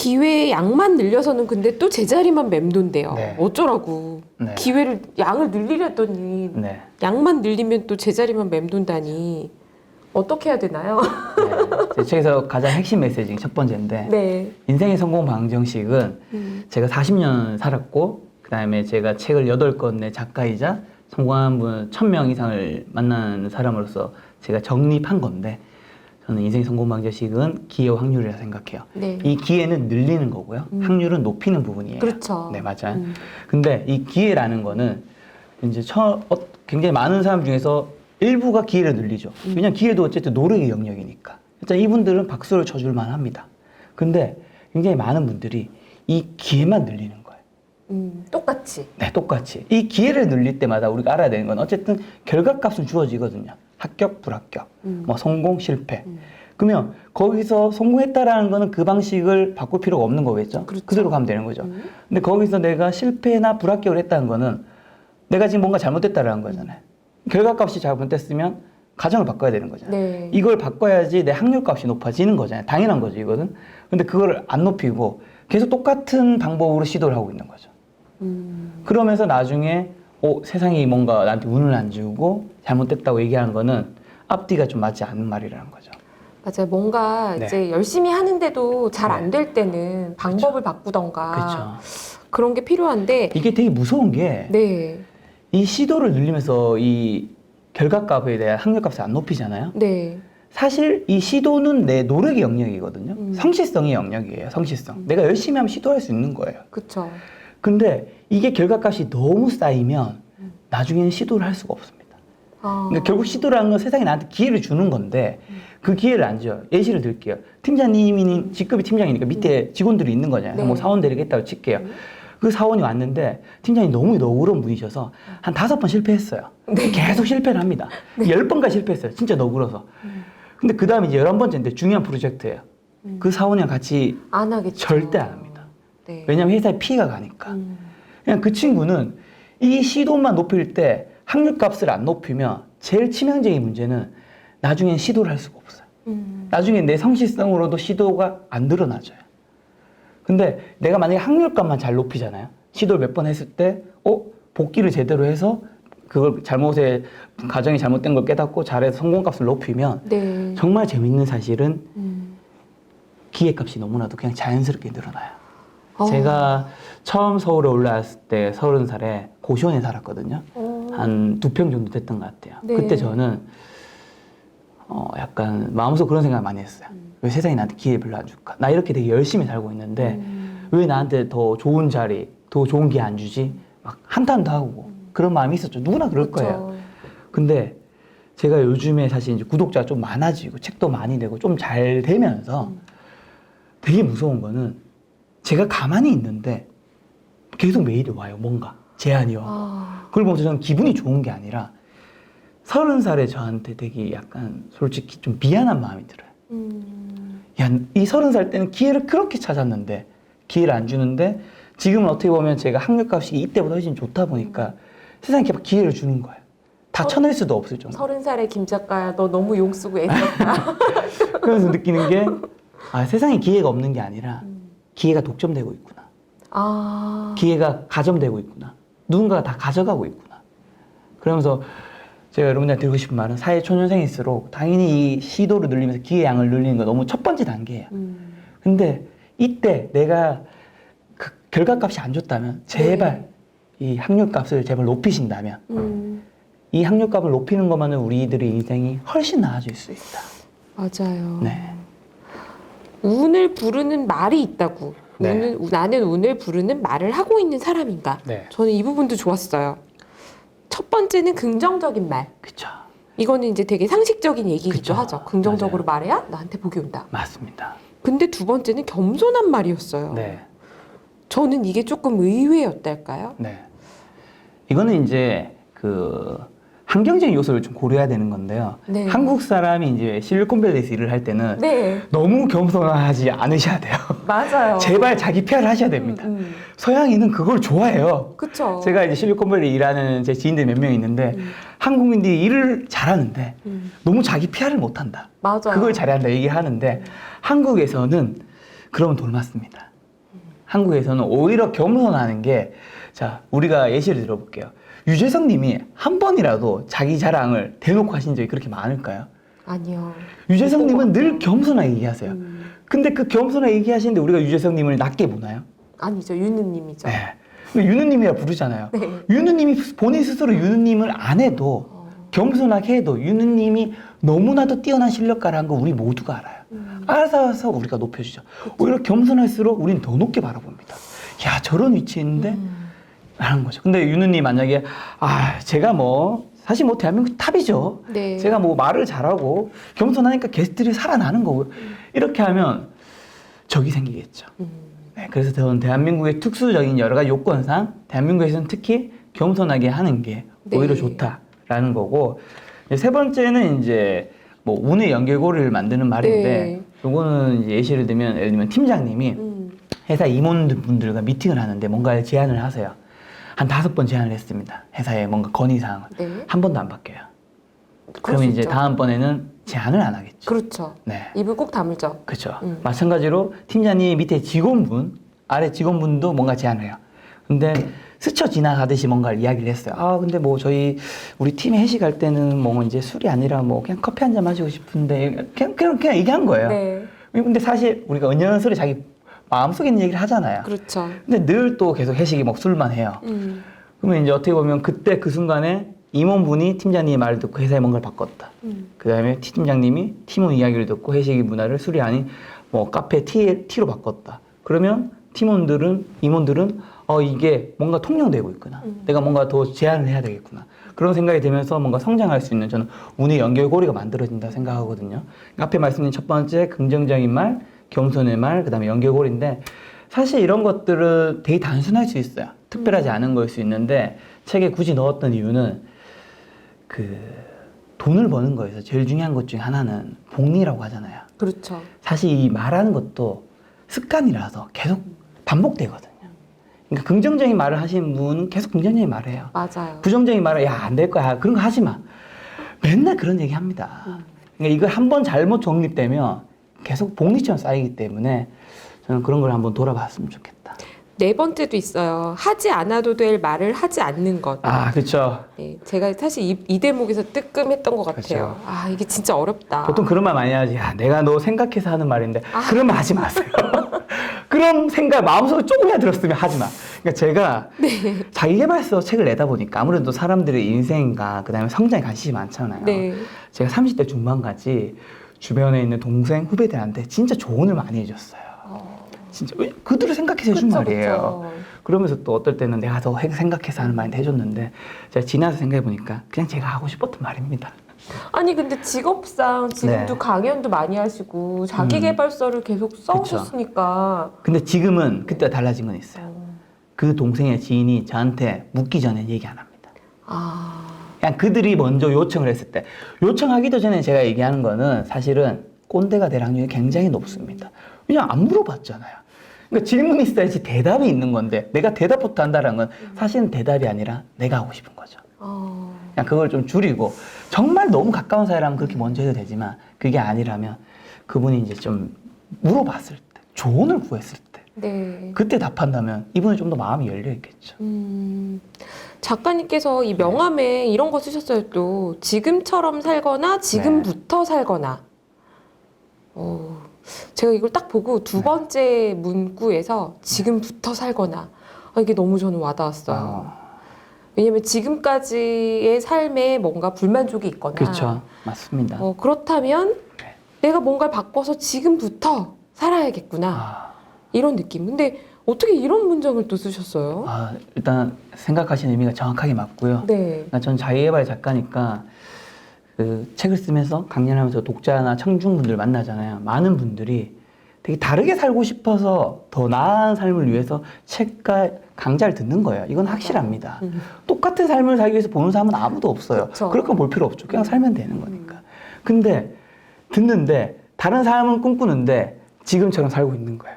기회의 양만 늘려서는 근데 또 제자리만 맴돈대요. 네. 어쩌라고. 네. 기회를 양을 늘리려더니 네. 양만 늘리면 또 제자리만 맴돈다니 어떻게 해야 되나요? 네. 제 책에서 가장 핵심 메시지 첫 번째인데 네. 인생의 성공 방정식은 제가 40년 살았고 그 다음에 제가 책을 8권 내 작가이자 성공한 분 1000명 이상을 만나는 사람으로서 제가 정립한 건데 저는 인생의 성공 방정식은 기회와 확률이라 생각해요. 네. 이 기회는 늘리는 거고요. 확률은 높이는 부분이에요. 그렇죠. 네, 맞아요. 근데 이 기회라는 거는 이제 굉장히 많은 사람 중에서 일부가 기회를 늘리죠. 왜냐면 기회도 어쨌든 노력의 영역이니까. 일단 이분들은 박수를 쳐줄 만합니다. 근데 굉장히 많은 분들이 이 기회만 늘리는 거예요. 똑같이. 네, 똑같이. 이 기회를 늘릴 때마다 우리가 알아야 되는 건 어쨌든 결과값은 주어지거든요. 합격, 불합격, 뭐 성공, 실패. 그러면 거기서 성공했다라는 거는 그 방식을 바꿀 필요가 없는 거겠죠. 그렇죠. 그대로 가면 되는 거죠. 근데 거기서 내가 실패나 불합격을 했다는 거는 내가 지금 뭔가 잘못됐다라는 거잖아요. 결과값이 잘못됐으면 가정을 바꿔야 되는 거잖아요. 네. 이걸 바꿔야지 내 확률값이 높아지는 거잖아요. 당연한 거죠, 이거는. 근데 그걸 안 높이고 계속 똑같은 방법으로 시도를 하고 있는 거죠. 그러면서 나중에 세상이 뭔가 나한테 운을 안 주고 잘못됐다고 얘기하는 거는 앞뒤가 좀 맞지 않는 말이라는 거죠. 맞아요. 뭔가 네. 이제 열심히 하는데도 잘 안 네. 될 때는 방법을 바꾸던가 그렇죠. 그런 게 필요한데 이게 되게 무서운 게 이 네. 시도를 늘리면서 이 결과값에 대한 확률값을 안 높이잖아요. 네. 사실 이 시도는 내 노력의 영역이거든요. 성실성의 영역이에요. 성실성. 내가 열심히 하면 시도할 수 있는 거예요. 그렇죠. 근데 이게 결과값이 너무 쌓이면 나중에는 시도를 할 수가 없습니다. 그러니까 결국 시도라는 건 세상이 나한테 기회를 주는 건데 그 기회를 안 줘요. 예시를 들게요. 팀장님이 직급이 팀장이니까 밑에 직원들이 있는 거잖아요. 네. 뭐 사원 데리겠다고 칠게요. 그 사원이 왔는데 팀장이 너무 너그러운 분이셔서 한 5번 실패했어요. 계속 실패를 합니다. 10번까지 실패했어요. 진짜 너그러서. 근데 그 다음에 이제 11번째인데 중요한 프로젝트예요. 그 사원이랑 같이 안 하겠죠. 절대 안 합니다. 네. 왜냐면 회사에 피해가 가니까. 그냥 그 친구는 이 시도만 높일 때 확률값을 안 높이면 제일 치명적인 문제는 나중엔 시도를 할 수가 없어요. 나중에 내 성실성으로도 시도가 안 늘어나져요. 근데 내가 만약에 확률값만 잘 높이잖아요. 시도를 몇 번 했을 때, 복귀를 제대로 해서 그걸 가정이 잘못된 걸 깨닫고 잘해서 성공값을 높이면 네. 정말 재밌는 사실은 기회값이 너무나도 그냥 자연스럽게 늘어나요. 제가 처음 서울에 올라왔을 때 30살에 고시원에 살았거든요. 한 2평 정도 됐던 것 같아요. 네. 그때 저는 약간 마음속으로 그런 생각을 많이 했어요. 왜 세상이 나한테 기회를 별로 안 줄까? 나 이렇게 되게 열심히 살고 있는데 왜 나한테 더 좋은 자리, 더 좋은 기회 안 주지? 막 한탄도 하고 그런 마음이 있었죠. 누구나 그럴 그렇죠. 거예요. 근데 제가 요즘에 사실 이제 구독자가 좀 많아지고 책도 많이 내고 좀 잘 되면서 되게 무서운 거는 제가 가만히 있는데 계속 메일이 와요. 뭔가 제안이 와. 그걸 보면서 저는 기분이 좋은 게 아니라 30살에 저한테 되게 약간 솔직히 좀 미안한 마음이 들어요. 야, 이 30살 때는 기회를 그렇게 찾았는데 기회를 안 주는데 지금은 어떻게 보면 제가 학력값이 이때보다 훨씬 좋다 보니까 세상에 이렇게 막 기회를 주는 거예요. 다 쳐낼 수도 없을 정도. 30살의 김 작가야, 너 너무 용 쓰고 애썼다. 그래서 느끼는 게 세상에 기회가 없는 게 아니라 기회가 독점되고 있구나. 기회가 가점되고 있구나. 누군가가 다 가져가고 있구나. 그러면서 제가 여러분들한테 드리고 싶은 말은 사회 초년생일수록 당연히 이 시도를 늘리면서 기회 양을 늘리는 거 너무 첫 번째 단계예요. 근데 이때 내가 그 결과값이 안 좋다면 제발 이 학력값을 제발 높이신다면 이 학력값을 높이는 것만은 우리들의 인생이 훨씬 나아질 수 있다. 맞아요. 네. 운을 부르는 말이 있다고. 네. 나는 운을 부르는 말을 하고 있는 사람인가. 네. 저는 이 부분도 좋았어요. 첫 번째는 긍정적인 말. 그쵸. 이거는 이제 되게 상식적인 얘기이기도 그쵸. 하죠. 긍정적으로 말해야 나한테 복이 온다. 맞습니다. 근데 두 번째는 겸손한 말이었어요. 네. 저는 이게 조금 의외였달까요? 네. 이거는 이제 그 환경적인 요소를 좀 고려해야 되는 건데요. 네. 한국 사람이 이제 실리콘밸리에서 일을 할 때는 네, 너무 겸손하지 않으셔야 돼요. 맞아요. 제발 자기 PR을 하셔야 됩니다. 서양인은 그걸 좋아해요. 그쵸. 제가 이제 실리콘밸리 일하는 제 지인들 몇 명 있는데 한국인들이 일을 잘하는데 너무 자기 PR을 못한다. 맞아요. 그걸 잘해야 한다 얘기를 하는데 한국에서는 그러면 돌 맞습니다. 한국에서는 오히려 겸손하는 게, 자, 우리가 예시를 들어볼게요. 유재석 님이 한 번이라도 자기 자랑을 대놓고 하신 적이 그렇게 많을까요? 아니요. 유재석 님은 늘 겸손하게 얘기하세요. 음. 근데 그 겸손하게 얘기하시는데 우리가 유재석 님을 낮게 보나요? 아니죠. 유느님이죠. 네. 유느님이라 부르잖아요. 네. 유느님이 본인 스스로 유느님을 안 해도 겸손하게 해도 유느님이 너무나도 뛰어난 실력가라는 거 우리 모두가 알아요. 알아서 우리가 높여주죠. 오히려 겸손할수록 우리는 더 높게 바라봅니다. 야, 저런 위치에 있는데 라는 거죠. 근데 유느님 만약에 제가 뭐 사실 뭐 대한민국 탑이죠. 네. 제가 뭐 말을 잘하고 겸손하니까 게스트들이 살아나는 거고요. 이렇게 하면 적이 생기겠죠. 네, 그래서 저는 대한민국의 특수적인 여러 가지 요건상 대한민국에서는 특히 겸손하게 하는 게 오히려 네. 좋다라는 거고, 세 번째는 이제 뭐 운의 연결고리를 만드는 말인데, 네. 요거는 이제 예시를 들면, 예를 들면 팀장님이 회사 임원분들과 미팅을 하는데 뭔가를 제안을 하세요. 한 5번 제안을 했습니다. 회사에 뭔가 건의사항을. 네. 한 번도 안 바뀌어요. 그럴 그러면 수 이제 있죠. 다음번에는 제안을 안 하겠죠. 그렇죠. 네. 입을 꼭 다물죠. 그렇죠. 마찬가지로 팀장님 밑에 직원분, 아래 직원분도 뭔가 제안을 해요. 근데 스쳐 지나가듯이 뭔가를 이야기를 했어요. 근데 뭐 우리 팀에 회식할 때는 뭐 이제 술이 아니라 뭐 그냥 커피 한 잔 마시고 싶은데 그냥 얘기한 거예요. 네. 근데 사실 우리가 은연스레 자기 마음속에 있는 얘기를 하잖아요. 그렇죠. 근데 늘 또 계속 회식이 막 술만 해요. 그러면 이제 어떻게 보면 그때 그 순간에 임원분이 팀장님의 말을 듣고 회사에 뭔가를 바꿨다. 그 다음에 팀장님이 팀원 이야기를 듣고 회식 문화를 술이 아닌 뭐 카페 티로 바꿨다. 그러면 임원들은 이게 뭔가 통용되고 있구나. 내가 뭔가 더 제안을 해야 되겠구나. 그런 생각이 들면서 뭔가 성장할 수 있는, 저는 운의 연결고리가 만들어진다 생각하거든요. 앞에 말씀드린 첫 번째 긍정적인 말, 겸손의 말, 그 다음에 연결고리인데, 사실 이런 것들은 되게 단순할 수 있어요. 특별하지 않은 걸 수 있는데, 책에 굳이 넣었던 이유는 돈을 버는 거에서 제일 중요한 것 중에 하나는 복리라고 하잖아요. 그렇죠. 사실 이 말하는 것도 습관이라서 계속 반복되거든요. 그러니까 긍정적인 말을 하시는 분은 계속 긍정적인 말을 해요. 맞아요. 부정적인 말을 안 될 거야, 그런 거 하지 마. 맨날 그런 얘기 합니다. 그러니까 이걸 한번 잘못 정립되면 계속 복리처럼 쌓이기 때문에 저는 그런 걸 한번 돌아봤으면 좋겠다. 네 번째도 있어요. 하지 않아도 될 말을 하지 않는 것. 그렇죠. 네, 제가 사실 이 대목에서 뜨끔했던 것 같아요. 그렇죠. 이게 진짜 어렵다. 보통 그런 말 많이 하지. 내가 너 생각해서 하는 말인데 그런 말 하지 마세요. 그런 생각 마음속에 조금이라도 들었으면 하지 마. 그러니까 제가 자기계발서 책을 내다 보니까 아무래도 사람들의 인생과 그다음에 성장에 관심이 많잖아요. 네. 제가 30대 중반까지 주변에 있는 동생 후배들한테 진짜 조언을 많이 해줬어요. 진짜 그들을 생각해서 해준 그쵸, 말이에요. 그쵸. 그러면서 또 어떨 때는 내가 더 생각해서 하는 말인데 해줬는데, 제가 지나서 생각해 보니까 그냥 제가 하고 싶었던 말입니다. 아니 근데 직업상 지금도 네. 강연도 많이 하시고 자기계발서를 계속 써오셨으니까. 근데 지금은 그때와 달라진 건 있어요. 그 동생의 지인이 저한테 묻기 전에 얘기 안 합니다. 그냥 그들이 먼저 요청을 했을 때, 요청하기도 전에 제가 얘기하는 거는 사실은 꼰대가 될 확률이 굉장히 높습니다. 그냥 안 물어봤잖아요. 그러니까 질문이 있어야지 대답이 있는 건데, 내가 대답부터 한다는 건 사실은 대답이 아니라 내가 하고 싶은 거죠. 그냥 그걸 좀 줄이고, 정말 너무 가까운 사이라면 그렇게 먼저 해도 되지만, 그게 아니라면 그분이 이제 좀 물어봤을 때, 조언을 구했을 때, 네. 그때 답한다면 이분은 좀 더 마음이 열려 있겠죠. 작가님께서 이 명함에 이런 거 쓰셨어요. 또 지금처럼 살거나 지금부터 살거나. 제가 이걸 딱 보고 두 번째 문구에서 지금부터 살거나, 이게 너무 저는 와닿았어요. 왜냐면 지금까지의 삶에 뭔가 불만족이 있거나, 그렇죠. 맞습니다. 그렇다면 내가 뭔가를 바꿔서 지금부터 살아야겠구나, 이런 느낌. 근데 어떻게 이런 문장을 또 쓰셨어요? 일단 생각하시는 의미가 정확하게 맞고요. 네. 전 자기계발 작가니까 그 책을 쓰면서 강연하면서 독자나 청중분들 만나잖아요. 많은 분들이 되게 다르게 살고 싶어서 더 나은 삶을 위해서 책과 강좌를 듣는 거예요. 이건 확실합니다. 똑같은 삶을 살기 위해서 보는 사람은 아무도 없어요. 그쵸. 그럴 건 볼 필요 없죠. 그냥 살면 되는 거니까. 근데 듣는데 다른 삶은 꿈꾸는데 지금처럼 살고 있는 거예요.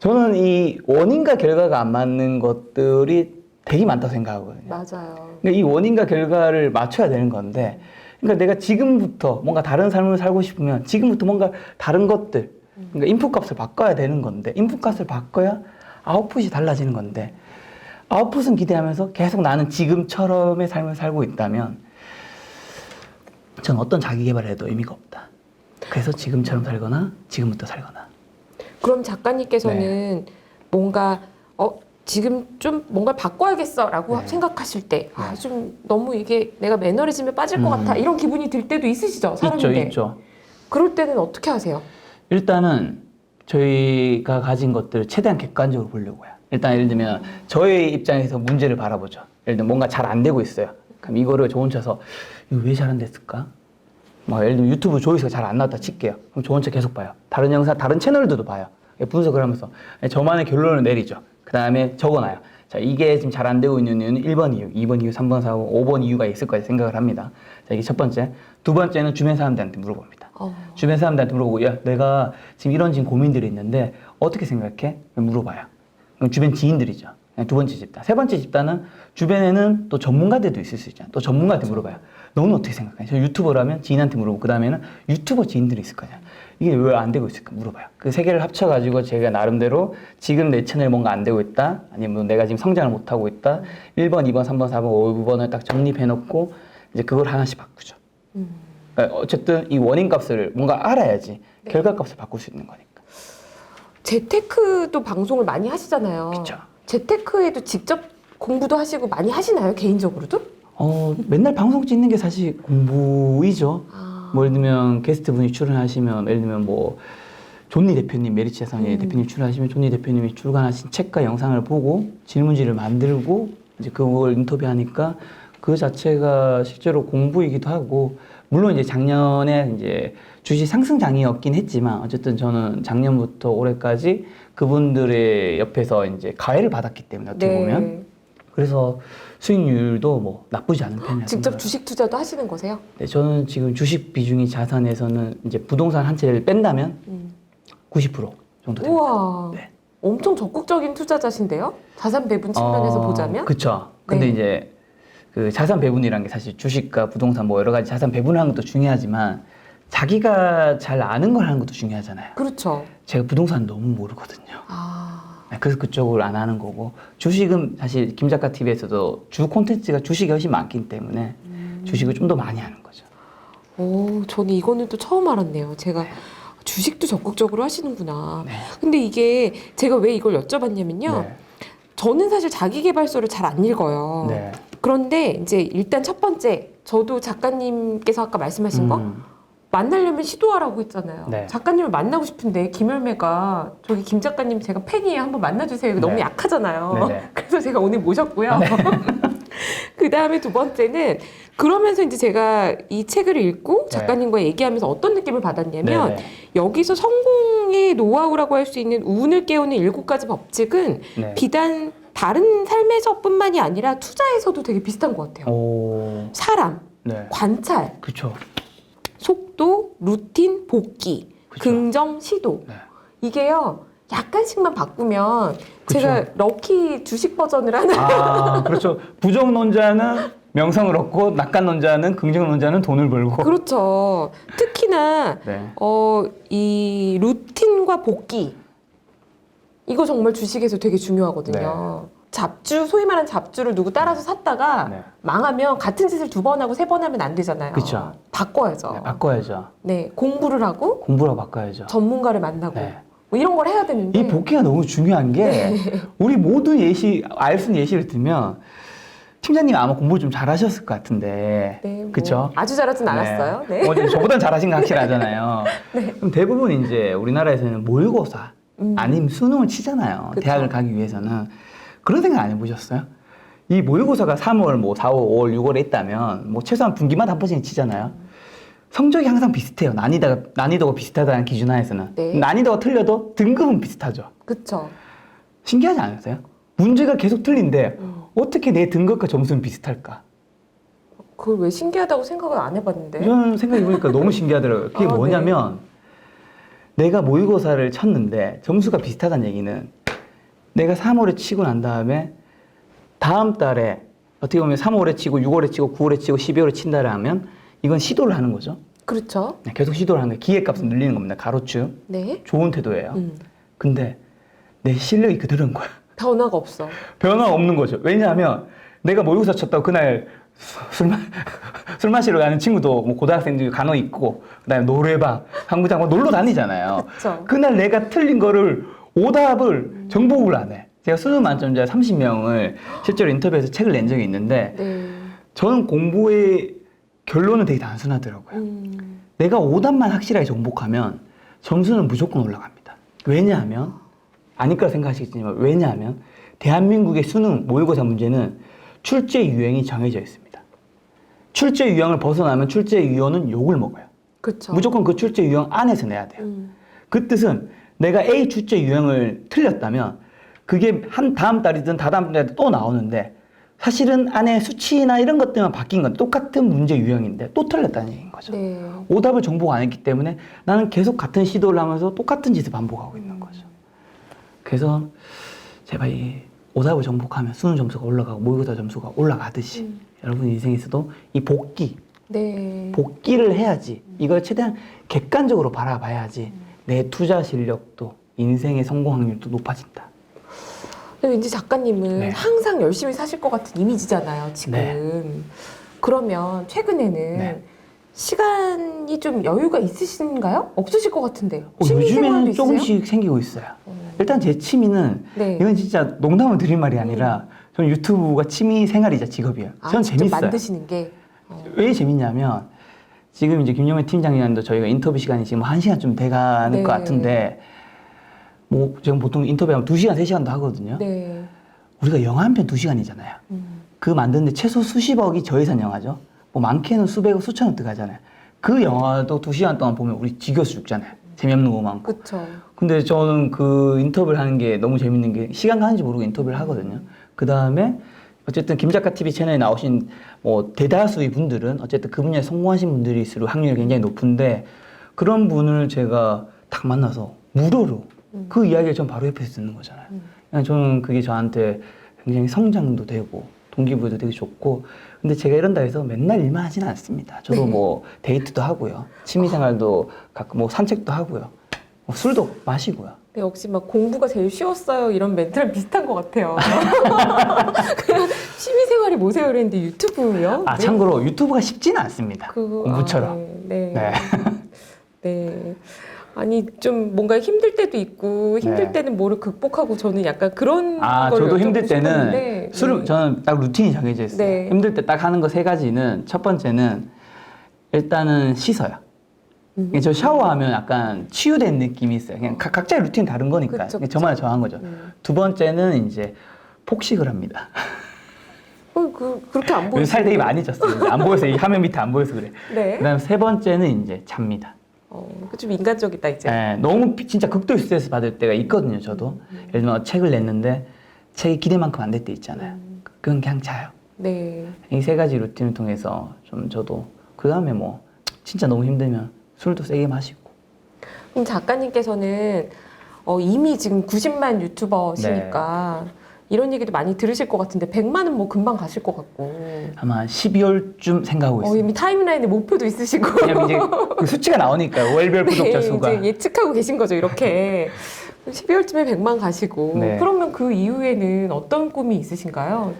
저는 이 원인과 결과가 안 맞는 것들이 되게 많다고 생각하거든요. 맞아요. 그러니까 이 원인과 결과를 맞춰야 되는 건데, 그러니까 내가 지금부터 뭔가 다른 삶을 살고 싶으면 지금부터 뭔가 다른 것들, 그러니까 인풋 값을 바꿔야 되는 건데, 인풋 값을 바꿔야, 내 삶이 더 나아질 수 있는, 그런 걸 바꿔야 되는 거죠. 그러니까 그게 이제 좀 더 나은 삶을 살기 위해서 노력을 해야 되는 거죠. 그러니까 그게 좀 더 나은 삶을 살기 위해서 노력을 해야 되는 거죠. 아웃풋이 달라지는 건데 아웃풋은 기대하면서 계속 나는 지금처럼의 삶을 살고 있다면 전 어떤 자기 개발을 해도 의미가 없다. 그래서 지금처럼 살거나 지금부터 살거나. 그럼 작가님께서는 뭔가 지금 좀 뭔가를 바꿔야겠어라고 네. 생각하실 때 좀 너무 이게 내가 매너리즘에 빠질 것 같아 이런 기분이 들 때도 있으시죠? 사람인데. 있죠. 그럴 때는 어떻게 하세요? 일단은 저희가 가진 것들을 최대한 객관적으로 보려고 해요. 일단 예를 들면 저의 입장에서 문제를 바라보죠. 예를 들면 뭔가 잘 안 되고 있어요. 그럼 이거를 저 혼자서 이거 왜 잘 안 됐을까? 막 예를 들면 유튜브 조회수가 잘 안 나왔다 칠게요. 그럼 저 혼자 계속 봐요. 다른 영상, 다른 채널들도 봐요. 분석을 하면서 저만의 결론을 내리죠. 그 다음에 적어놔요. 자, 이게 지금 잘 안 되고 있는 이유는 1번 이유, 2번 이유, 3번, 4번, 5번 이유가 있을 거라 생각을 합니다. 자, 이게 첫 번째. 두 번째는 주변 사람들한테 물어봅니다. 주변 사람들한테 물어보고, 야, 내가 지금 이런 지금 고민들이 있는데 어떻게 생각해? 물어봐요. 그럼 주변 지인들이죠. 두 번째 집단. 세 번째 집단은 주변에는 또 전문가들도 있을 수 있잖아요. 또 전문가한테 물어봐요. 너는 어떻게 생각해? 저 유튜버라면 지인한테 물어보고 그 다음에는 유튜버 지인들이 있을 거냐. 이게 왜 안 되고 있을까 물어봐요. 그 세 개를 합쳐가지고 제가 나름대로 지금 내 채널 뭔가 안 되고 있다. 아니면 내가 지금 성장을 못하고 있다. 1번, 2번, 3번, 4번, 5번을 딱 정립해놓고 이제 그걸 하나씩 바꾸죠. 그러니까 어쨌든 이 원인 값을 뭔가 알아야지 결과 값을 바꿀 수 있는 거니까. 재테크도 방송을 많이 하시잖아요. 그쵸. 재테크에도 직접 공부도 하시고 많이 하시나요? 개인적으로도? 맨날 방송 찍는 게 사실 공부이죠. 뭐 예를 들면 게스트분이 출연하시면 예를 들면 뭐 존니 대표님, 메리츠 자산의 대표님 출연하시면 존니 대표님이 출간하신 책과 영상을 보고 질문지를 만들고 이제 그걸 인터뷰하니까 그 자체가 실제로 공부이기도 하고 물론 이제 작년에 이제 주식 상승장이었긴 했지만 어쨌든 저는 작년부터 올해까지 그분들의 옆에서 이제 가해를 받았기 때문에 어떻게 보면 그래서 수익률도 뭐 나쁘지 않은 편이에요. 직접 주식 투자도 하시는 거세요? 네, 저는 지금 주식 비중이 자산에서는 이제 부동산 한 채를 뺀다면 90% 정도 됩니다. 우와, 네. 엄청 적극적인 투자자신데요? 자산 배분 측면에서 보자면? 그렇죠. 근데 네. 이제 그 자산 배분이라는 게 사실 주식과 부동산 뭐 여러 가지 자산 배분을 하는 것도 중요하지만 자기가 잘 아는 걸 하는 것도 중요하잖아요. 그렇죠. 제가 부동산 너무 모르거든요. 네, 그래서 그쪽을 안 하는 거고 주식은 사실 김 작가 TV에서도 주 콘텐츠가 주식이 훨씬 많기 때문에 주식을 좀 더 많이 하는 거죠. 오, 저는 이거는 또 처음 알았네요. 제가 주식도 적극적으로 하시는구나. 네. 근데 이게 제가 왜 이걸 여쭤봤냐면요. 네. 저는 사실 자기계발서를 잘 안 읽어요. 네. 그런데 이제 일단 첫 번째, 저도 작가님께서 아까 말씀하신 거 만나려면 시도하라고 했잖아요. 네. 작가님을 만나고 싶은데 김열매가 저기 김 작가님 제가 팬이에요. 한번 만나주세요. 너무 네. 약하잖아요. 네네. 그래서 제가 오늘 모셨고요. 그 다음에 두 번째는 그러면서 이제 제가 이 책을 읽고 작가님과 얘기하면서 어떤 느낌을 받았냐면 네네. 여기서 성공의 노하우라고 할 수 있는 운을 깨우는 7가지 법칙은 네. 비단 다른 삶에서뿐만이 아니라 투자에서도 되게 비슷한 것 같아요. 오. 사람, 네. 관찰, 그렇죠. 속도, 루틴, 복귀, 그쵸. 긍정, 시도. 네. 이게요. 약간씩만 바꾸면 제가 럭키 주식 버전을 하는 그렇죠. 부정론자는 명성을 얻고 낙관론자는 긍정론자는 돈을 벌고. 그렇죠. 특히나 네. 이 루틴과 복귀 이거 정말 주식에서 되게 중요하거든요. 잡주, 소위 말하는 잡주를 누구 따라서 샀다가 네. 망하면 같은 짓을 2번 하고 3번 하면 안 되잖아요. 그쵸. 바꿔야죠. 네, 바꿔야죠. 네, 공부를 하고 공부로 바꿔야죠. 전문가를 만나고 네. 뭐 이런 걸 해야 되는데 이 복귀가 너무 중요한 게 우리 모두 알 수 있는 예시를 들면 팀장님 아마 공부를 좀 잘하셨을 것 같은데 네, 뭐 그쵸? 아주 잘하진 않았어요. 네. 저보단 잘하신 거 확실하잖아요. 그럼 대부분 이제 우리나라에서는 모의고사 아니면 수능을 치잖아요. 그쵸. 대학을 가기 위해서는 그런 생각 안 해보셨어요? 이 모의고사가 3월, 뭐 4월, 5월, 6월에 있다면 뭐 최소한 분기마다 한 번씩은 치잖아요. 성적이 항상 비슷해요. 난이도가 비슷하다는 기준 하에서는. 네. 난이도가 틀려도 등급은 비슷하죠. 그쵸. 신기하지 않으세요? 문제가 계속 틀린데 어떻게 내 등급과 점수는 비슷할까? 그걸 왜 신기하다고 생각을 안 해봤는데. 저는 생각해보니까 너무 신기하더라고요. 그게 아, 뭐냐면 내가 모의고사를 쳤는데 점수가 비슷하다는 얘기는 내가 3월에 치고 난 다음에 다음 달에 어떻게 보면 3월에 치고 6월에 치고 9월에 치고 12월에 친다라 하면 이건 시도를 하는 거죠. 그렇죠. 네, 계속 시도를 하는 거예요. 기회값을 늘리는 겁니다. 가로축. 네. 좋은 태도예요. 근데 내 실력이 그대로인 거야. 변화가 없어. 변화가 없는 거죠. 왜냐하면 내가 모의고사 쳤다고 그날 술 마시러 가는 친구도 뭐 고등학생들이 간혹 있고, 그다음에 노래방, 한구장 뭐 놀러 다니잖아요. 그쵸. 그날 내가 틀린 거를 오답을 정복을 안 해. 제가 수능 만점자 30명을 실제로 인터뷰에서 책을 낸 적이 있는데 네. 저는 공부의 결론은 되게 단순하더라고요. 내가 오답만 확실하게 정복하면 점수는 무조건 올라갑니다. 왜냐하면 아닐 거라 생각하시겠지만, 왜냐하면 대한민국의 수능 모의고사 문제는 출제 유형이 정해져 있습니다. 출제 유형을 벗어나면 출제 유형은 욕을 먹어요. 그쵸. 무조건 그 출제 유형 안에서 내야 돼요. 그 뜻은 내가 A 출제 유형을 틀렸다면 그게 한 다음 달이든 다다음 달이든 또 나오는데 사실은 안에 수치나 이런 것들만 바뀐 건 똑같은 문제 유형인데 또 틀렸다는 얘기인 거죠. 네. 오답을 정복 안 했기 때문에 나는 계속 같은 시도를 하면서 똑같은 짓을 반복하고 있는 거죠. 그래서 제발 이 오답을 정복하면 수능 점수가 올라가고 모의고사 점수가 올라가듯이 여러분 인생에서도 이 네. 복귀를 해야지. 이걸 최대한 객관적으로 바라봐야지 내 투자 실력도 인생의 성공 확률도 높아진다. 근데 왠지 작가님은 네. 항상 열심히 사실 것 같은 이미지잖아요, 지금. 네. 그러면 최근에는 네. 시간이 좀 여유가 있으신가요? 없으실 것 같은데. 취미 생활도 요즘에는 있으세요? 조금씩 생기고 있어요. 일단 제 취미는 네. 이건 진짜 농담을 드릴 말이 아니라 저는 유튜브가 취미 생활이자 직업이에요. 저는 직접 재밌어요. 만드시는 게. 왜 재밌냐면 지금 이제 김용현 팀장님도 저희가 인터뷰 시간이 지금 1시간쯤 돼가는 네. 것 같은데 뭐 지금 보통 인터뷰하면 2시간, 3시간도 하거든요. 네. 우리가 영화 한 편 2시간이잖아요. 그 만드는데 최소 수십억이 저예산 영화죠. 뭐 많게는 수백억, 수천억 들어가잖아요. 그 영화도 2시간 동안 보면 우리 지겨서 죽잖아요. 재미없는 거 많고. 그쵸. 근데 저는 그 인터뷰를 하는 게 너무 재밌는 게 시간 가는지 모르고 인터뷰를 하거든요. 그 다음에 어쨌든 김작가 TV 채널에 나오신 뭐 대다수의 분들은 어쨌든 그 분야에 성공하신 분들일수록 확률이 굉장히 높은데 그런 분을 제가 딱 만나서 무료로 그 이야기를 전 바로 옆에서 듣는 거잖아요. 그냥 저는 그게 저한테 굉장히 성장도 되고 동기부여도 되게 좋고, 근데 제가 이런다 해서 맨날 일만 하지는 않습니다. 저도 뭐 데이트도 하고요. 취미생활도 가끔 뭐 산책도 하고요. 뭐 술도 마시고요. 네, 역시 막 공부가 제일 쉬웠어요. 이런 멘트랑 비슷한 것 같아요. 그냥 취미생활이 뭐세요? 이랬는데 유튜브요? 아, 네. 참고로 유튜브가 쉽지는 않습니다. 공부처럼. 네. 네. 네. 아니 좀 뭔가 힘들 때도 있고 힘들 네. 때는 뭐를 극복하고 저는 약간 그런 아, 걸 저도 여쭤보고 힘들 때는 싶었는데, 술을 네. 저는 딱 루틴이 정해져 있어요. 네. 힘들 때 딱 하는 거 3가지는 첫 번째는 일단은 씻어요. 저 샤워하면 약간 치유된 느낌이 있어요. 그냥 각자의 루틴 다른 거니까. 그쵸, 그냥 저만의 정한 거죠. 두 번째는 이제 폭식을 합니다. 그렇게 안 보이시죠? 살 되게 많이 쪘어요. 안 보여서 이 화면 밑에 안 보여서 그래. 네. 그다음 세 번째는 이제 잡니다. 좀 인간적이다 이제. 네, 너무 진짜 극도의 스트레스 받을 때가 있거든요. 저도 예를 들면 책을 냈는데 책이 기대만큼 안 될 때 있잖아요. 그건 그냥 자요. 네. 이 3가지 루틴을 통해서 좀 저도 그 다음에 뭐 진짜 너무 힘들면 술도 세게 마시고. 그럼 작가님께서는 이미 지금 90만 유튜버시니까 이런 얘기도 많이 들으실 것 같은데 100만은 뭐 금방 가실 것 같고. 아마 12월쯤 생각하고 있습니다. 이미 타임라인에 목표도 있으시고. 왜냐면 이제 그 수치가 나오니까요. 월별 구독자 수가. 이제 예측하고 계신 거죠, 이렇게. 12월쯤에 100만 가시고. 네. 그러면 그 이후에는 어떤 꿈이 있으신가요?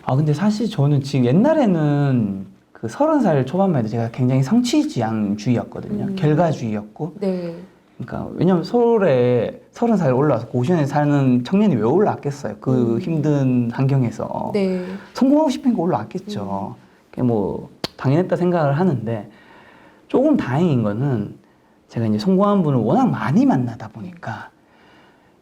아, 근데 사실 저는 지금 옛날에는 그 30살 초반만 해도 제가 굉장히 성취지향주의였거든요. 결과주의였고. 네. 그러니까 왜냐면 서울에 30살 올라와서 고시원에 사는 청년이 왜 올라왔겠어요. 그 힘든 환경에서. 네. 성공하고 싶으니까 올라왔겠죠. 그게 뭐 당연했다 생각을 하는데 조금 다행인 거는 제가 이제 성공한 분을 워낙 많이 만나다 보니까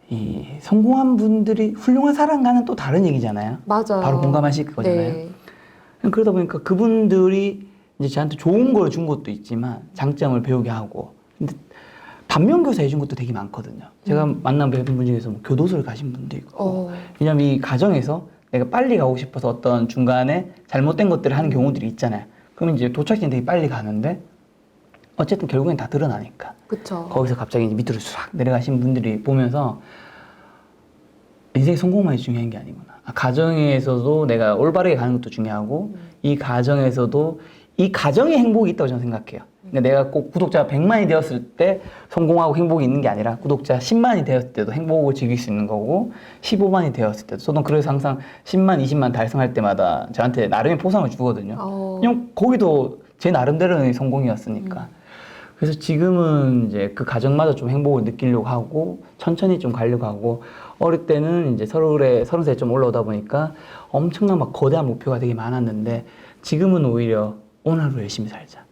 이 성공한 분들이 훌륭한 사람과는 또 다른 얘기잖아요. 맞아요. 바로 공감하실 거잖아요. 네. 그러다 보니까 그분들이 이제 저한테 좋은 걸 준 것도 있지만 장점을 배우게 하고, 근데 반면교사 해준 것도 되게 많거든요. 제가 만난 분 중에서 뭐 교도소를 가신 분도 있고, 왜냐면 이 과정에서 내가 빨리 가고 싶어서 어떤 중간에 잘못된 것들을 하는 경우들이 있잖아요. 그러면 이제 도착지는 되게 빨리 가는데 어쨌든 결국엔 다 드러나니까. 그쵸. 거기서 갑자기 이제 밑으로 싹 내려가신 분들이 보면서 인생의 성공만이 중요한 게 아니구나. 가정에서도 내가 올바르게 가는 것도 중요하고 이 가정에서도 이 가정에 행복이 있다고 저는 생각해요. 그러니까 내가 꼭 구독자 100만이 되었을 때 성공하고 행복이 있는 게 아니라 구독자 10만이 되었을 때도 행복을 즐길 수 있는 거고 15만이 되었을 때도 저는 그래서 항상 10만, 20만 달성할 때마다 저한테 나름의 포상을 주거든요. 그냥 거기도 제 나름대로의 성공이었으니까. 그래서 지금은 이제 그 가정마다 좀 행복을 느끼려고 하고 천천히 좀 가려고 하고 어릴 때는 이제 서른 살 좀 올라오다 보니까 엄청난 막 거대한 목표가 되게 많았는데 지금은 오히려 오늘 하루 열심히 살자.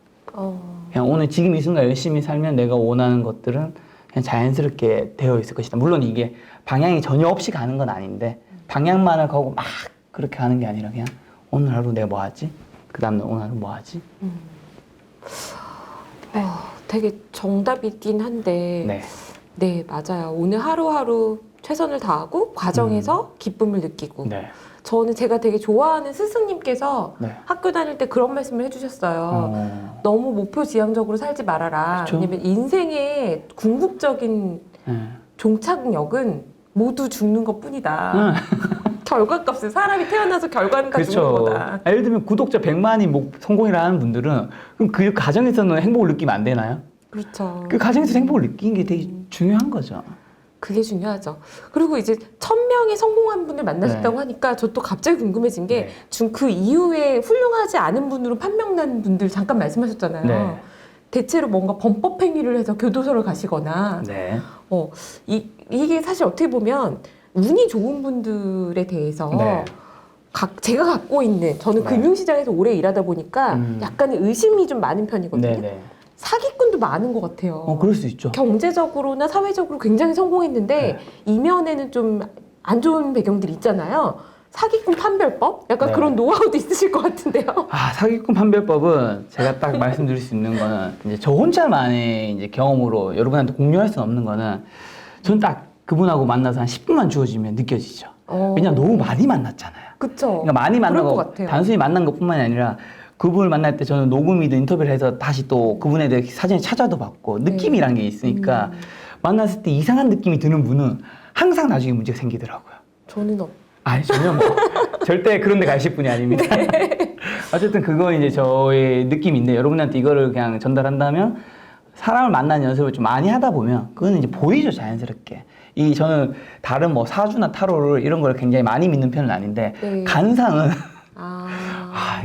그냥 오늘 지금 이 순간 열심히 살면 내가 원하는 것들은 그냥 자연스럽게 되어 있을 것이다. 물론 이게 방향이 전혀 없이 가는 건 아닌데 방향만을 가고 막 그렇게 가는 게 아니라 그냥 오늘 하루 내가 뭐 하지? 그 다음날 오늘 하루 뭐 하지? 되게 정답이긴 한데 네. 네, 맞아요. 오늘 하루하루 최선을 다하고 과정에서 기쁨을 느끼고 네. 저는 제가 되게 좋아하는 스승님께서 네. 학교 다닐 때 그런 말씀을 해주셨어요. 너무 목표지향적으로 살지 말아라. 그쵸? 왜냐면 인생의 궁극적인 네. 종착역은 모두 죽는 것뿐이다. 결과값을 사람이 태어나서 결과는 다 죽는 거다. 예를 들면 구독자 100만이 성공이라는 분들은 그럼 그 과정에서는 행복을 느끼면 안 되나요? 그렇죠. 그 과정에서 행복을 느끼는 게 되게 중요한 거죠. 그게 중요하죠. 그리고 이제 1000명의 성공한 분을 만나셨다고 하니까 저 또 갑자기 궁금해진 게 그 이후에 훌륭하지 않은 분으로 판명난 분들 잠깐 말씀하셨잖아요. 네. 대체로 뭔가 범법 행위를 해서 교도소를 가시거나 네. 이게 사실 어떻게 보면 운이 좋은 분들에 대해서 네. 제가 갖고 있는 저는 네. 금융시장에서 오래 일하다 보니까 약간의 의심이 좀 많은 편이거든요. 네. 네. 사기꾼도 많은 것 같아요. 그럴 수 있죠. 경제적으로나 사회적으로 굉장히 성공했는데 이면에는 좀 안 좋은 배경들이 있잖아요. 사기꾼 판별법? 약간 그런 노하우도 있으실 것 같은데요. 사기꾼 판별법은 제가 딱 말씀드릴 수 있는 거는 이제 저 혼자만의 이제 경험으로 여러분한테 공유할 수는 없는 거는 저는 딱 그분하고 만나서 한 10분만 주어지면 느껴지죠. 왜냐면 너무 많이 만났잖아요. 그쵸. 그러니까 많이 그럴 것 만나고 같아요. 단순히 만난 것뿐만이 아니라 그분을 만날 때 저는 녹음이든 인터뷰를 해서 다시 또 그분에 대해 사전에 찾아도 봤고 느낌이란 게 있으니까 만났을 때 이상한 느낌이 드는 분은 항상 나중에 문제가 생기더라고요. 저는 아니 전혀 뭐 절대 그런 데 가실 분이 아닙니다. 어쨌든 그건 이제 저의 느낌인데 여러분한테 이거를 그냥 전달한다면 사람을 만나는 연습을 좀 많이 하다 보면 그거는 이제 보이죠, 자연스럽게. 저는 다른 뭐 사주나 타로를 이런 걸 굉장히 많이 믿는 편은 아닌데 간상은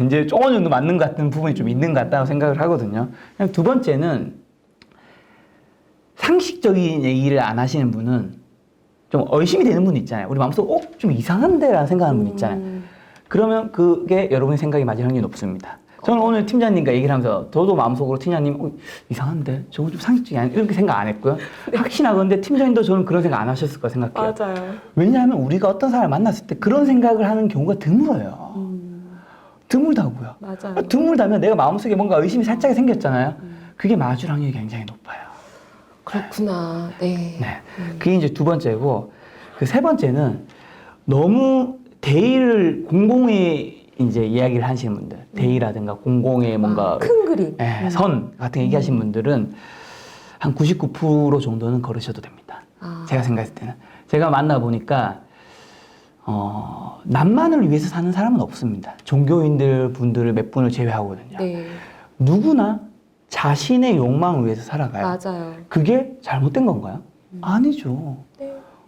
이제 조금 정도 맞는 것 같은 부분이 좀 있는 것 같다고 생각을 하거든요. 그냥 두 번째는 상식적인 얘기를 안 하시는 분은 좀 의심이 되는 분 있잖아요. 우리 마음속으로 좀 이상한데? 라는 생각하는 분 있잖아요. 그러면 그게 여러분의 생각이 맞을 확률이 높습니다. 저는 오늘 팀장님과 얘기를 하면서 저도 마음속으로 팀장님 이상한데? 저거 좀 상식적이 아니야? 이렇게 생각 안 했고요. 확신하건데 팀장님도 저는 그런 생각 안 하셨을 거라 생각해요. 맞아요. 왜냐하면 우리가 어떤 사람을 만났을 때 그런 생각을 하는 경우가 드물어요. 드물다고요. 맞아요. 드물다면 내가 마음속에 뭔가 의심이 살짝 생겼잖아요. 그게 맞을 확률이 굉장히 높아요. 그렇구나. 네. 그게 이제 두 번째고, 그 세 번째는 너무 대의를 공공의 이제 이야기를 하시는 분들, 대의라든가 공공의 뭔가 큰 그림, 선 같은 얘기하시는 분들은 한 99% 정도는 걸으셔도 됩니다. 제가 생각했을 때는. 제가 만나보니까 남만을 위해서 사는 사람은 없습니다. 종교인들 분들을 몇 분을 제외하거든요. 누구나 자신의 욕망을 위해서 살아가요. 맞아요. 그게 잘못된 건가요? 아니죠.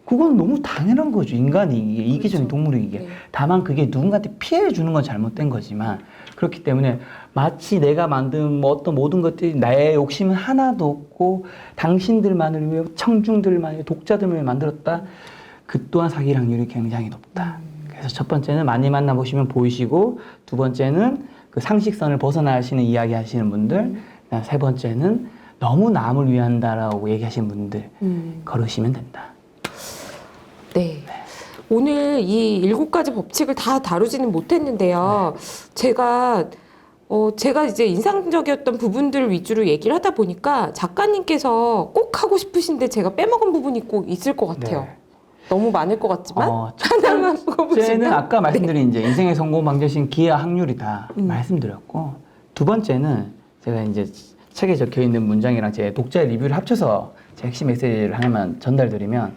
그건 너무 당연한 거죠. 인간이 이기적인 동물이 이게. 다만 그게 누군가한테 피해 주는 건 잘못된 거지만 그렇기 때문에 마치 내가 만든 뭐 어떤 모든 것들이 나의 욕심은 하나도 없고 당신들만을 위해 청중들만을 위해 독자들을 위해 만들었다. 그 또한 사기 확률이 굉장히 높다. 그래서 첫 번째는 많이 만나보시면 보이시고 두 번째는 그 상식선을 벗어나시는 이야기 하시는 분들 세 번째는 너무 남을 위한다라고 얘기하시는 분들 걸으시면 된다. 네. 오늘 이 7가지 법칙을 다 다루지는 못했는데요. 제가 이제 인상적이었던 부분들 위주로 얘기를 하다 보니까 작가님께서 꼭 하고 싶으신데 제가 빼먹은 부분이 꼭 있을 것 같아요. 너무 많을 것 같지만 하나만 첫 뽑으시면 번째는 아까 말씀드린 이제 인생의 성공 방정식 기회 확률이다 말씀드렸고 두 번째는 제가 이제 책에 적혀 있는 문장이랑 제 독자 리뷰를 합쳐서 제 핵심 메시지를 하나만 전달드리면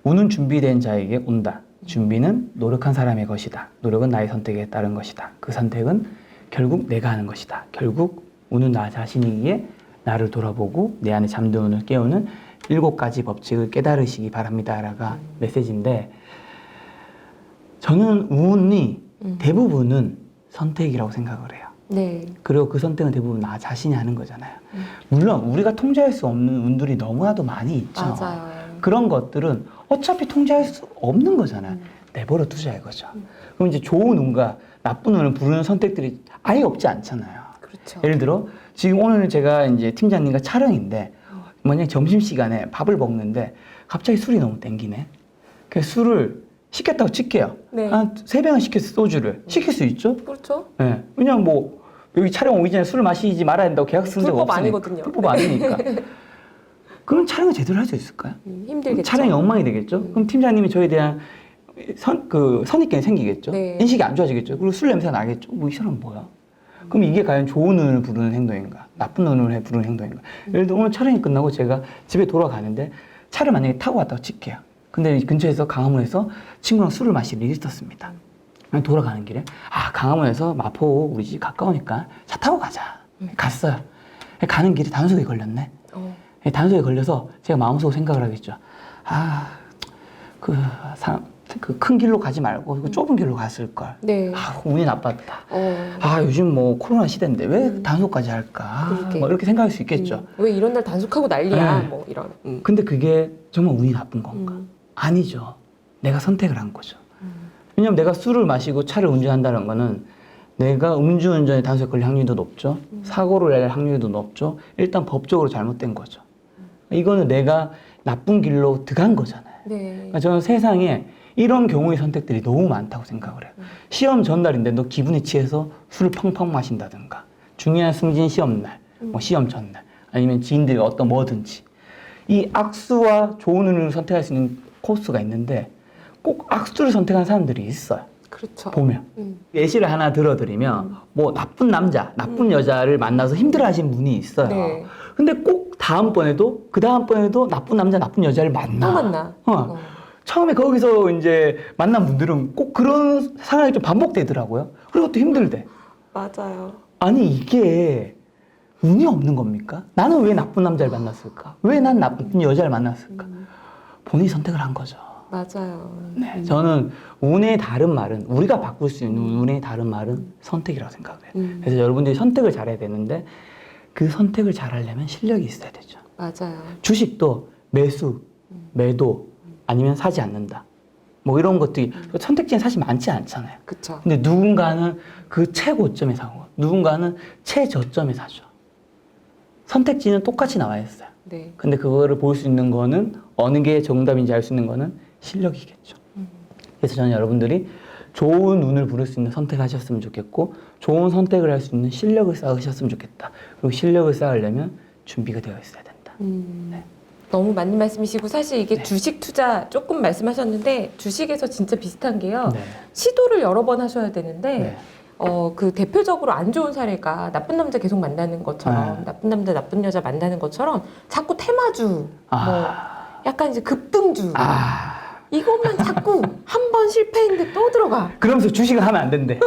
운은 준비된 자에게 온다. 준비는 노력한 사람의 것이다. 노력은 나의 선택에 따른 것이다. 그 선택은 결국 내가 하는 것이다. 결국 운은 나 자신이기에 나를 돌아보고 내 안에 잠든 운을 깨우는 7가지 법칙을 깨달으시기 바랍니다라가 메시지인데, 저는 운이 대부분은 선택이라고 생각을 해요. 네. 그리고 그 선택은 대부분 나 자신이 하는 거잖아요. 물론 우리가 통제할 수 없는 운들이 너무나도 많이 있죠. 맞아요. 그런 것들은 어차피 통제할 수 없는 거잖아요. 내버려 두자 이거죠. 그럼 이제 좋은 운과 나쁜 운을 부르는 선택들이 아예 없지 않잖아요. 그렇죠. 예를 들어 지금 오늘 제가 이제 팀장님과 촬영인데, 만약 점심시간에 밥을 먹는데 갑자기 술이 너무 땡기네. 그래서 술을 시켰다고 칠게요. 네. 한 3병은 시켰어, 소주를. 시킬 수 있죠? 그렇죠. 네. 왜냐면 뭐 여기 촬영 오기 전에 술을 마시지 말아야 된다고 계약 쓴 데가 불법 없으니까. 아니거든요. 불법 아니니까. 그럼 촬영을 제대로 할 수 있을까요? 힘들겠죠. 촬영이 엉망이 되겠죠? 그럼 팀장님이 저에 대한 선입견이 생기겠죠? 네. 인식이 안 좋아지겠죠? 그리고 술 냄새가 나겠죠? 뭐 이 사람 뭐야? 그럼 이게 과연 좋은 운을 부르는 행동인가? 나쁜 운을 부르는 행동인가? 예를 들어 오늘 촬영이 끝나고 제가 집에 돌아가는데 차를 만약에 타고 왔다고 칠게요. 근데 근처에서 강화문에서 친구랑 술을 마실 일이 있었습니다. 돌아가는 길에 강화문에서 마포 우리 집 가까우니까 차 타고 가자. 갔어요. 가는 길에 단속에 걸렸네. 단속에 걸려서 제가 마음속으로 생각을 하겠죠. 그 큰 길로 가지 말고 그 좁은 길로 갔을 걸. 네. 운이 나빴다. 요즘 뭐 코로나 시대인데 왜 단속까지 할까? 그러게. 뭐 이렇게 생각할 수 있겠죠. 왜 이런 날 단속하고 난리야? 네. 뭐 이런. 근데 그게 정말 운이 나쁜 건가? 아니죠. 내가 선택을 한 거죠. 왜냐면 내가 술을 마시고 차를 운전한다는 거는 내가 음주운전에 단속에 걸릴 확률도 높죠. 사고를 낼 확률도 높죠. 일단 법적으로 잘못된 거죠. 이거는 내가 나쁜 길로 들어간 거잖아요. 네. 그러니까 저는 세상에 이런 경우의 선택들이 너무 많다고 생각을 해요. 시험 전날인데 너 기분에 취해서 술을 펑펑 마신다든가, 중요한 승진 시험 날, 뭐 시험 전날, 아니면 지인들과 어떤 뭐든지 이 악수와 좋은 운을 선택할 수 있는 코스가 있는데 꼭 악수를 선택한 사람들이 있어요. 그렇죠. 보면 예시를 하나 들어드리면 뭐 나쁜 남자, 나쁜 여자를 만나서 힘들어하시는 분이 있어요. 네. 근데 꼭 다음번에도 그 다음번에도 나쁜 남자, 나쁜 여자를 만나. 또 만나. 처음에 거기서 이제 만난 분들은 꼭 그런 상황이 좀 반복되더라고요. 그리고 또 힘들대. 맞아요. 아니 이게 운이 없는 겁니까? 나는 왜 나쁜 남자를 만났을까? 왜 난 나쁜 여자를 만났을까? 본인이 선택을 한 거죠. 맞아요. 네, 저는 운의 다른 말은, 우리가 바꿀 수 있는 운의 다른 말은 선택이라고 생각해요. 그래서 여러분들이 선택을 잘해야 되는데 그 선택을 잘하려면 실력이 있어야 되죠. 맞아요. 주식도 매수, 매도, 아니면 사지 않는다. 뭐 이런 것들이 선택지는 사실 많지 않잖아요. 그렇죠. 근데 누군가는 그 최고점에 사고, 누군가는 최저점에 사죠. 선택지는 똑같이 나와 있어요. 네. 근데 그거를 볼 수 있는 거는, 어느 게 정답인지 알 수 있는 거는 실력이겠죠. 그래서 저는 여러분들이 좋은 운을 부를 수 있는 선택하셨으면 좋겠고, 좋은 선택을 할 수 있는 실력을 쌓으셨으면 좋겠다. 그리고 실력을 쌓으려면 준비가 되어 있어야 된다. 네. 너무 맞는 말씀이시고, 사실 이게 네. 주식 투자 조금 말씀하셨는데 주식에서 진짜 비슷한 게요. 네. 시도를 여러 번 하셔야 되는데 네. 그 대표적으로 안 좋은 사례가 나쁜 남자 계속 만나는 것처럼, 네. 나쁜 남자 나쁜 여자 만나는 것처럼 자꾸 테마주, 뭐 약간 이제 급등주 이것만 자꾸 한 번 실패했는데 또 들어가. 그러면서 주식을 하면 안 된대.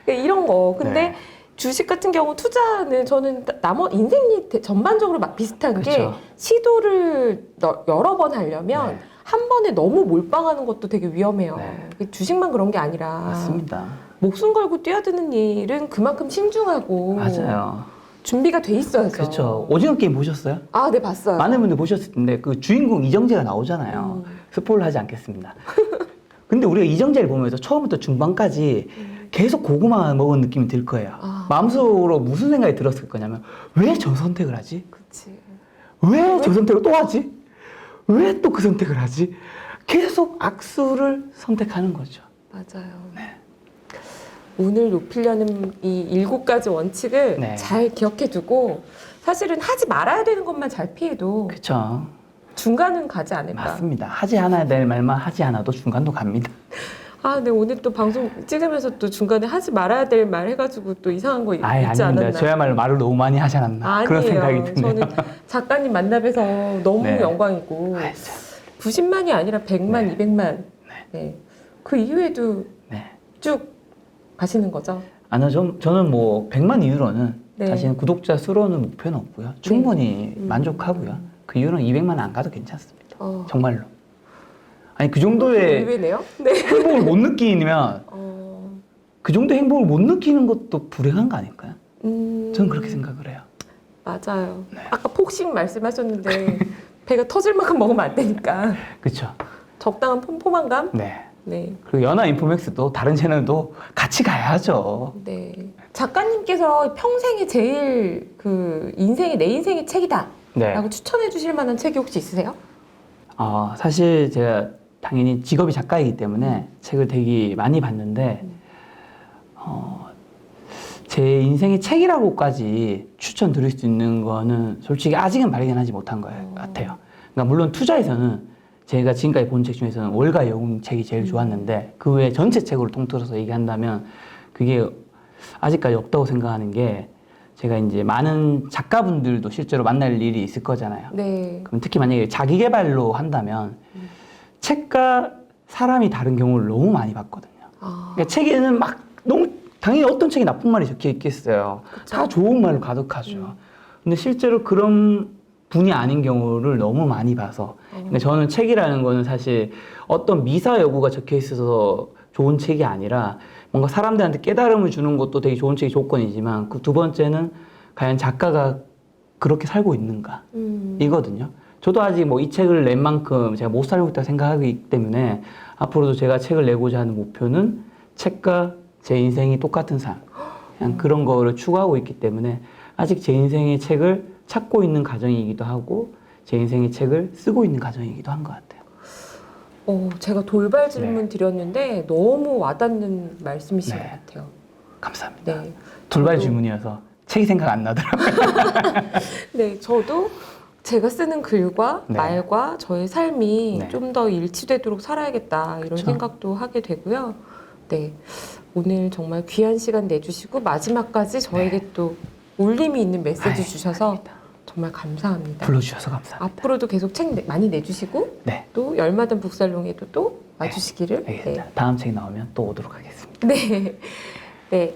이런 거. 근데 네. 주식 같은 경우 투자는 저는 인생이 전반적으로 막 비슷한 게, 그렇죠. 시도를 여러 번 하려면 네. 한 번에 너무 몰빵하는 것도 되게 위험해요. 네. 주식만 그런 게 아니라 맞습니다. 목숨 걸고 뛰어드는 일은 그만큼 신중하고 맞아요. 준비가 돼 있어야죠. 그렇죠. 오징어 게임 보셨어요? 네, 봤어요. 많은 분들 보셨을 텐데 그 주인공 이정재가 나오잖아요. 스포를 하지 않겠습니다. 근데 우리가 이정재를 보면서 처음부터 중반까지 계속 고구마 먹은 느낌이 들 거예요. 마음속으로 무슨 생각이 들었을 거냐면, 왜 저 선택을 하지? 그치. 왜 저 선택을 또 하지? 왜 또 그 선택을 하지? 계속 악수를 선택하는 거죠. 맞아요. 네. 운을 높이려는 이 7가지 원칙을 네. 잘 기억해 두고, 사실은 하지 말아야 되는 것만 잘 피해도 그렇죠. 중간은 가지 않을까. 맞습니다. 하지 않아야 될 말만 하지 않아도 중간도 갑니다. 근데 오늘 또 방송 찍으면서 또 중간에 하지 말아야 될 말 해가지고 또 이상한 거 있지 아닙니다. 않았나? 저야말로 말을 너무 많이 하지 않았나. 그런 생각이 드네요. 저는 작가님 만나뵈서 너무 네. 영광이고, 아이, 참. 90만이 아니라 100만, 네. 200만. 네. 그 이후에도 네. 쭉 가시는 거죠? 저는 뭐 100만 이후로는 네. 사실 구독자 수로는 목표는 없고요. 충분히 만족하고요. 그 이후로는 200만 안 가도 괜찮습니다. 정말로. 아니 그 정도의 의외네요. 네. 행복을 못 느끼면 그 정도 행복을 못 느끼는 것도 불행한 거 아닐까요? 저는 그렇게 생각을 해요. 맞아요. 네. 아까 폭식 말씀하셨는데 배가 터질 만큼 먹으면 안 되니까 그렇죠. 적당한 폼폼함감. 네. 네. 그리고 연하 인포맥스도 다른 채널도 같이 가야죠. 네. 작가님께서 평생에 제일 그 인생의 내 인생의 책이다. 네. 라고 추천해 주실 만한 책이 혹시 있으세요? 사실 제가 당연히 직업이 작가이기 때문에 책을 되게 많이 봤는데 제 인생의 책이라고까지 추천드릴 수 있는 거는 솔직히 아직은 발견하지 못한 것 같아요. 그러니까 물론 투자에서는 제가 지금까지 본 책 중에서는 월가 영웅 책이 제일 좋았는데 그 외에 전체 책으로 통틀어서 얘기한다면 그게 아직까지 없다고 생각하는 게 제가 이제 많은 작가분들도 실제로 만날 일이 있을 거잖아요. 네. 그럼 특히 만약에 자기 개발로 한다면 책과 사람이 다른 경우를 너무 많이 봤거든요. 그러니까 책에는 막 너무 당연히 어떤 책이 나쁜 말이 적혀 있겠어요. 그쵸? 다 좋은 말로 가득하죠. 근데 실제로 그런 분이 아닌 경우를 너무 많이 봐서 그러니까 저는 책이라는 거는 사실 어떤 미사 여구가 적혀 있어서 좋은 책이 아니라 뭔가 사람들한테 깨달음을 주는 것도 되게 좋은 책이 조건이지만 그 두 번째는 과연 작가가 그렇게 살고 있는가 이거든요. 저도 아직 뭐 이 책을 낸 만큼 제가 못 살고 있다고 생각하기 때문에 앞으로도 제가 책을 내고자 하는 목표는 책과 제 인생이 똑같은 삶 그냥 그런 거를 추구하고 있기 때문에 아직 제 인생의 책을 찾고 있는 과정이기도 하고 제 인생의 책을 쓰고 있는 과정이기도 한 것 같아요. 제가 돌발 질문 드렸는데 너무 와닿는 말씀이신 네. 것 같아요. 감사합니다. 네. 돌발 저도- 질문이어서 책이 생각 안 나더라고요. 네, 저도 제가 쓰는 글과 네. 말과 저의 삶이 네. 좀 더 일치되도록 살아야겠다 이런 그쵸. 생각도 하게 되고요. 네, 오늘 정말 귀한 시간 내주시고 마지막까지 저에게 또 울림이 있는 메시지 아이, 주셔서 아닙니다. 정말 감사합니다. 불러주셔서 감사합니다. 앞으로도 계속 책 많이 내주시고 네, 또 열마당 북살롱에도 또 와주시기를. 알겠습니다. 다음 책이 나오면 또 오도록 하겠습니다. 네, 네,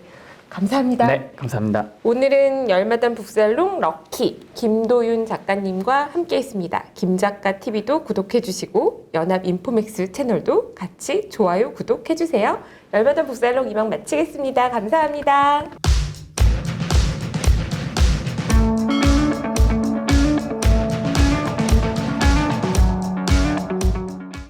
감사합니다. 네, 감사합니다. 오늘은 열마당 북살롱 럭키 김도윤 작가님과 함께했습니다. 김작가 TV도 구독해주시고 연합 인포맥스 채널도 같이 좋아요 구독해주세요. 열마당 북살롱 이만 마치겠습니다. 감사합니다.